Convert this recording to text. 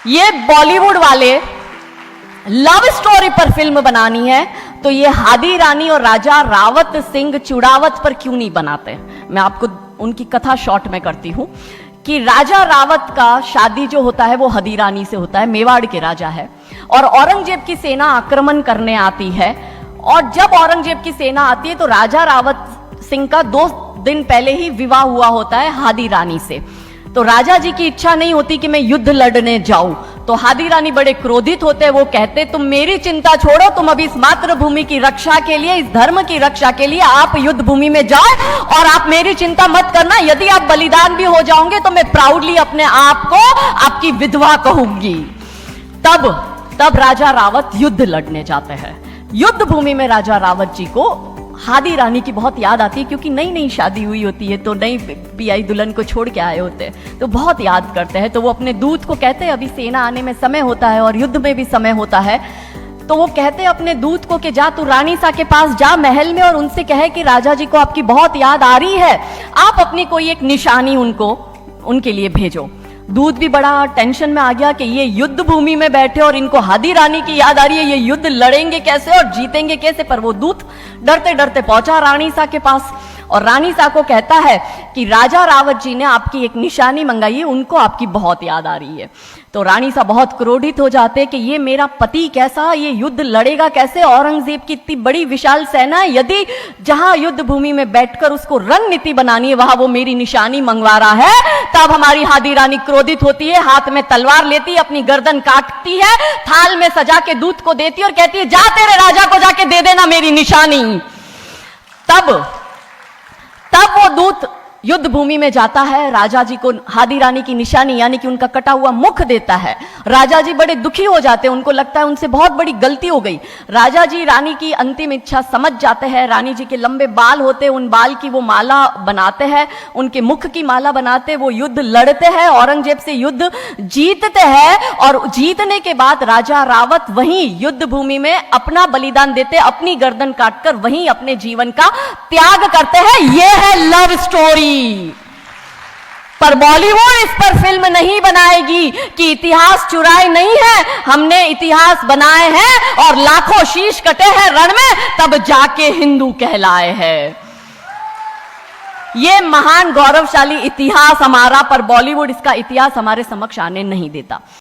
ये बॉलीवुड वाले love story पर फिल्म बनानी है तो ये हादी रानी और राजा रावत सिंह चुड़ावत पर क्यों नहीं बनाते। मैं आपको उनकी कथा शॉर्ट में करती हूं कि राजा रावत का शादी जो होता है वो हदी रानी से होता है, मेवाड़ के राजा है, और औरंगजेब की सेना आक्रमण करने आती है। और जब औरंगजेब की सेना आती है तो राजा रावत सिंह का 2 दिन पहले ही विवाह हुआ होता है हादी रानी से। तो राजा जी की इच्छा नहीं होती कि मैं युद्ध लड़ने जाऊं, तो हादी रानी बड़े क्रोधित होते, वो कहते तुम मेरी चिंता छोड़ो, तुम अभी इस मातृभूमि की रक्षा के लिए, इस धर्म की रक्षा के लिए आप युद्ध भूमि में जाओ और आप मेरी चिंता मत करना। यदि आप बलिदान भी हो जाओगे तो मैं प्राउडली अपने आप को आपकी विधवा कहूंगी। तब राजा रावत युद्ध लड़ने जाते हैं। युद्ध भूमि में राजा रावत जी को हादी रानी की बहुत याद आती है, क्योंकि नई नई शादी हुई होती है तो नई पियाई दुल्हन को छोड़ के आए होते हैं, तो बहुत याद करते हैं। तो वो अपने दूत को कहते हैं, अभी सेना आने में समय होता है और युद्ध में भी समय होता है, तो वो कहते हैं अपने दूत को कि जा तू रानी सा के पास जा महल में और उनसे कहे कि राजा जी को आपकी बहुत याद आ रही है, आप अपनी कोई एक निशानी उनके लिए भेजो। दूत भी बड़ा टेंशन में आ गया कि ये युद्ध भूमि में बैठे और इनको हादी रानी की याद आ रही है, ये युद्ध लड़ेंगे कैसे और जीतेंगे कैसे। पर वो दूत डरते डरते पहुंचा रानी सा के पास और रानी सा को कहता है कि राजा रावत जी ने आपकी एक निशानी मंगाई है, उनको आपकी बहुत याद आ रही है। तो रानी सा बहुत क्रोधित हो जाते कि ये मेरा पति कैसा, ये युद्ध लड़ेगा कैसे, औरंगजेब की इतनी बड़ी विशाल सेना है, यदि जहां युद्ध भूमि में बैठकर उसको रणनीति बनानी है वहां वो मेरी निशानी मंगवा रहा है। तब हमारी हादी रानी क्रोधित होती है, हाथ में तलवार लेती है, अपनी गर्दन काटती है, थाल में सजा के दूत को देती है और कहती है जा तेरे राजा को जाके दे देना मेरी निशानी। तब वो दूत युद्ध भूमि में जाता है, राजा जी को हादी रानी की निशानी यानी कि उनका कटा हुआ मुख देता है। राजा जी बड़े दुखी हो जाते हैं, उनको लगता है उनसे बहुत बड़ी गलती हो गई। राजा जी रानी की अंतिम इच्छा समझ जाते हैं, रानी जी के लंबे बाल होते हैं, उन बाल की वो माला बनाते हैं, उनके मुख की माला बनाते, वो युद्ध लड़ते हैं, औरंगजेब से युद्ध जीतते हैं। और जीतने के बाद राजा रावत वहीं युद्ध भूमि में अपना बलिदान देते, अपनी गर्दन काटकर वहीं अपने जीवन का त्याग करते हैं। यह है लव स्टोरी। पर बॉलीवुड इस पर फिल्म नहीं बनाएगी कि इतिहास चुराए नहीं है, हमने इतिहास बनाए हैं और लाखों शीश कटे हैं रण में, तब जाके हिंदू कहलाए हैं। ये महान गौरवशाली इतिहास हमारा, पर बॉलीवुड इसका इतिहास हमारे समक्ष आने नहीं देता।